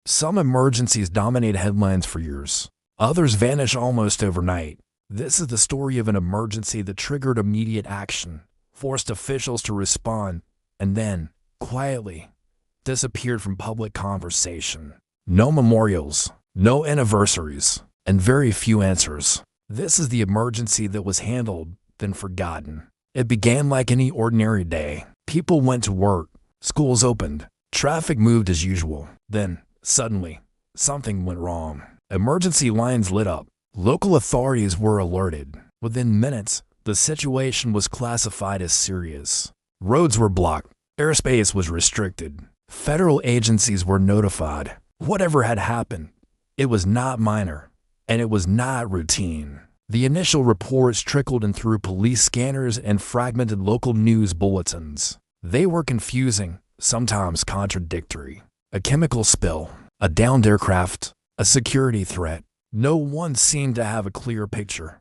Some emergencies dominate headlines for years. Others vanish almost overnight. This is the story of an emergency that triggered immediate action, forced officials to respond, and then, quietly, disappeared from public conversation. No memorials, no anniversaries, and very few answers. This is the emergency that was handled, then forgotten. It began like any ordinary day. People went to work, schools opened, traffic moved as usual. Then, suddenly, something went wrong. Emergency lines lit up. Local authorities were alerted. Within minutes, the situation was classified as serious. Roads were blocked. Airspace was restricted. Federal agencies were notified. Whatever had happened, it was not minor, and it was not routine. The initial reports trickled in through police scanners and fragmented local news bulletins. They were confusing, sometimes contradictory. A chemical spill, a downed aircraft, a security threat. No one seemed to have a clear picture,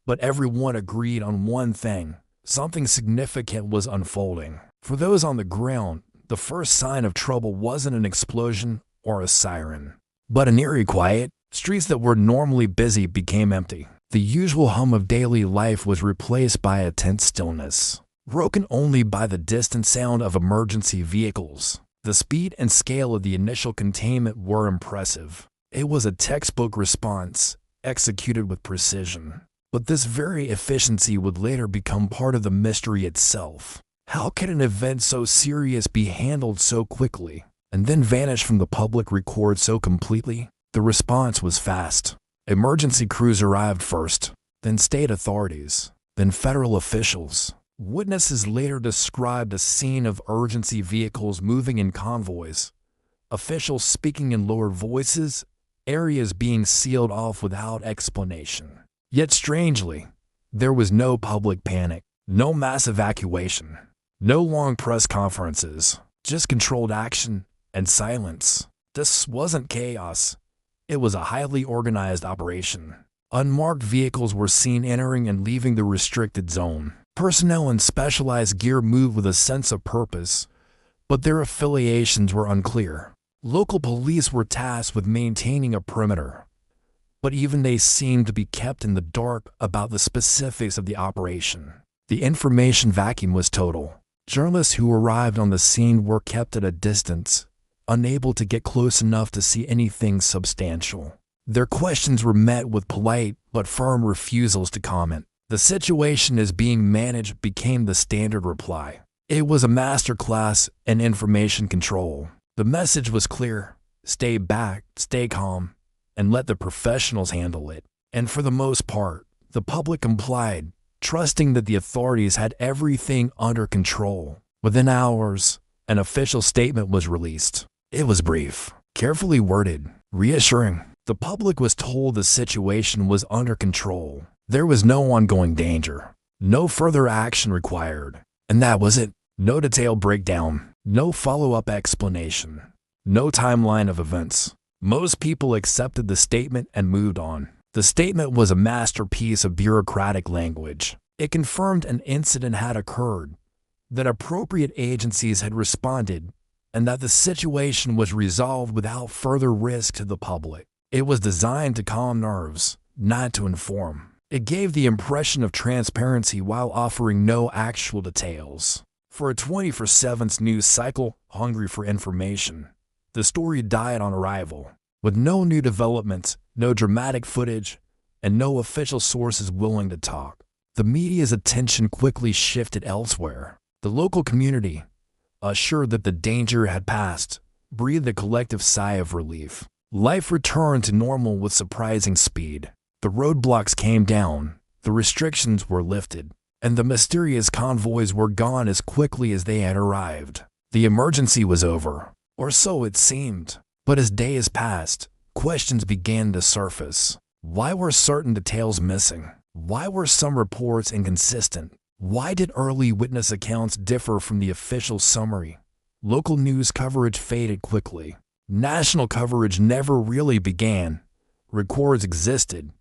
but everyone agreed on one thing: something significant was unfolding. For those on the ground, the first sign of trouble wasn't an explosion or a siren, but an eerie quiet. Streets that were normally busy became empty. The usual hum of daily life was replaced by a tense stillness, broken only by the distant sound of emergency vehicles. The speed and scale of the initial containment were impressive. It was a textbook response, executed with precision. But this very efficiency would later become part of the mystery itself. How could an event so serious be handled so quickly, and then vanish from the public record so completely? The response was fast. Emergency crews arrived first, then state authorities, then federal officials. Witnesses later described a scene of urgency vehicles moving in convoys, officials speaking in lowered voices, areas being sealed off without explanation. Yet strangely, there was no public panic, no mass evacuation, no long press conferences, just controlled action and silence. This wasn't chaos. It was a highly organized operation. Unmarked vehicles were seen entering and leaving the restricted zone. Personnel in specialized gear moved with a sense of purpose, but their affiliations were unclear. Local police were tasked with maintaining a perimeter, but even they seemed to be kept in the dark about the specifics of the operation. The information vacuum was total. Journalists who arrived on the scene were kept at a distance, unable to get close enough to see anything substantial. Their questions were met with polite but firm refusals to comment. The situation is being managed became the standard reply. It was a masterclass in information control. The message was clear: stay back, stay calm, and let the professionals handle it. And for the most part, the public complied, trusting that the authorities had everything under control. Within hours, an official statement was released. It was brief, carefully worded, reassuring. The public was told the situation was under control. There was no ongoing danger, no further action required, and that was it. No detailed breakdown, no follow-up explanation, no timeline of events. Most people accepted the statement and moved on. The statement was a masterpiece of bureaucratic language. It confirmed an incident had occurred, that appropriate agencies had responded, and that the situation was resolved without further risk to the public. It was designed to calm nerves, not to inform. It gave the impression of transparency while offering no actual details. For a 24/7 news cycle hungry for information, the story died on arrival, with no new developments, no dramatic footage, and no official sources willing to talk. The media's attention quickly shifted elsewhere. The local community, assured that the danger had passed, breathed a collective sigh of relief. Life returned to normal with surprising speed. The roadblocks came down, the restrictions were lifted, and the mysterious convoys were gone as quickly as they had arrived. The emergency was over, or so it seemed. But as days passed, questions began to surface. Why were certain details missing? Why were some reports inconsistent? Why did early witness accounts differ from the official summary? Local news coverage faded quickly. National coverage never really began. Records existed,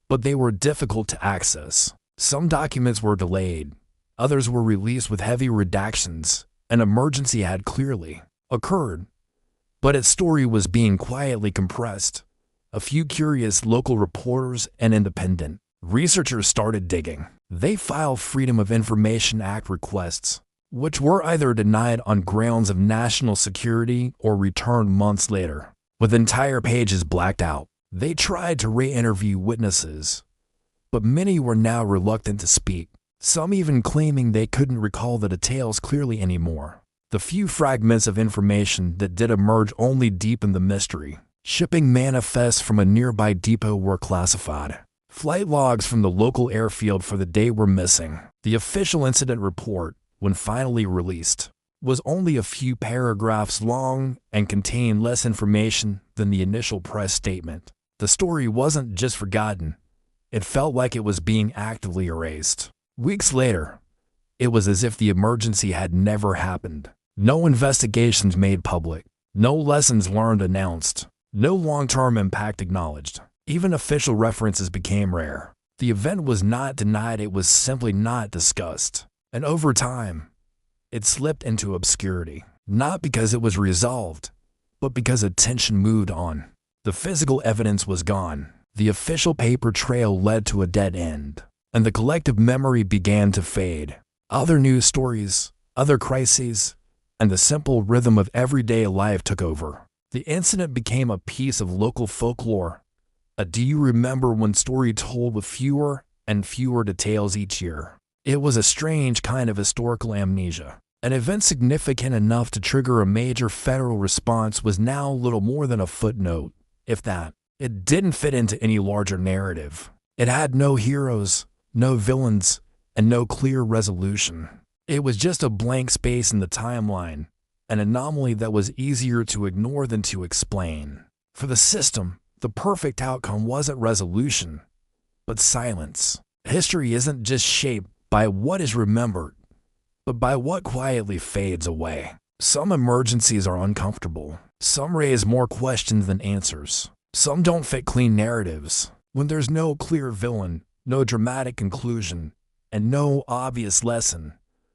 but they were difficult to access. Some documents were delayed. Others were released with heavy redactions. An emergency had clearly occurred, But its story was being quietly compressed. A few curious local reporters and independent researchers started digging. They filed Freedom of Information Act requests, which were either denied on grounds of national security or returned months later, with entire pages blacked out. They tried to re-interview witnesses, but many were now reluctant to speak, some even claiming they couldn't recall the details clearly anymore. The few fragments of information that did emerge only deepened the mystery. Shipping manifests from a nearby depot were classified. Flight logs from the local airfield for the day were missing. The official incident report, when finally released, was only a few paragraphs long and contained less information than the initial press statement. The story wasn't just forgotten. It felt like it was being actively erased. Weeks later, it was as if the emergency had never happened. No investigations made public. No lessons learned announced. No long-term impact acknowledged. Even official references became rare. The event was not denied, it was simply not discussed. And over time, it slipped into obscurity. Not because it was resolved, but because attention moved on. The physical evidence was gone. The official paper trail led to a dead end, and the collective memory began to fade. Other news stories, other crises, and the simple rhythm of everyday life took over. The incident became a piece of local folklore, a do you remember when story told with fewer and fewer details each year. It was a strange kind of historical amnesia. An event significant enough to trigger a major federal response was now little more than a footnote, if that. It didn't fit into any larger narrative. It had no heroes, no villains, and no clear resolution. It was just a blank space in the timeline, an anomaly that was easier to ignore than to explain. For the system, the perfect outcome wasn't resolution, but silence. History isn't just shaped by what is remembered, but by what quietly fades away. Some emergencies are uncomfortable. Some raise more questions than answers. Some don't fit clean narratives. When there's no clear villain, no dramatic conclusion, and no obvious lesson,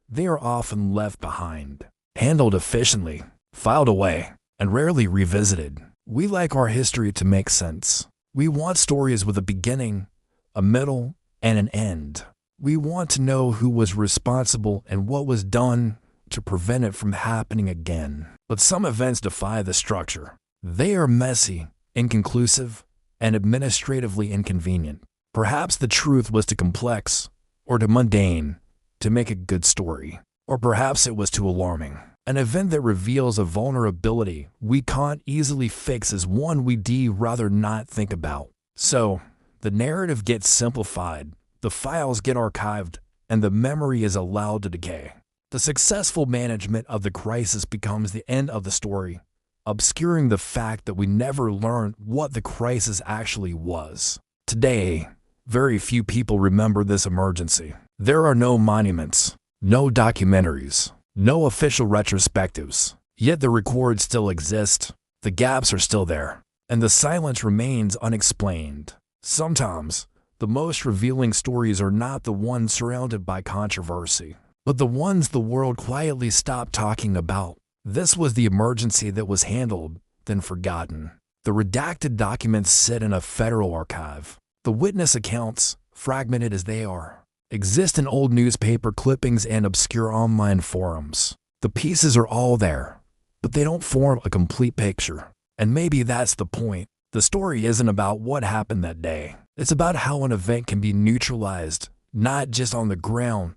they are often left behind, handled efficiently, filed away, and rarely revisited. We like our history to make sense. We want stories with a beginning, a middle, and an end. We want to know who was responsible and what was done to prevent it from happening again. But some events defy the structure. They are messy, inconclusive, and administratively inconvenient. Perhaps the truth was too complex or too mundane to make a good story. Or perhaps it was too alarming. An event that reveals a vulnerability we can't easily fix is one we'd rather not think about. So, the narrative gets simplified, the files get archived, and the memory is allowed to decay. The successful management of the crisis becomes the end of the story, obscuring the fact that we never learned what the crisis actually was. Today, very few people remember this emergency. There are no monuments, no documentaries, no official retrospectives. Yet the records still exist, the gaps are still there, and the silence remains unexplained. Sometimes, the most revealing stories are not the ones surrounded by controversy, but the ones the world quietly stopped talking about. This was the emergency that was handled, then forgotten. The redacted documents sit in a federal archive. The witness accounts, fragmented as they are, exist in old newspaper clippings and obscure online forums. The pieces are all there, but they don't form a complete picture. And maybe that's the point. The story isn't about what happened that day. It's about how an event can be neutralized, not just on the ground,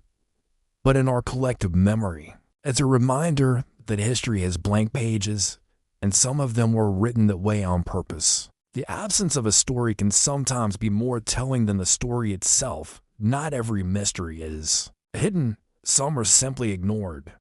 but in our collective memory. It's a reminder that history has blank pages, and some of them were written that way on purpose. The absence of a story can sometimes be more telling than the story itself. Not every mystery is hidden, some are simply ignored.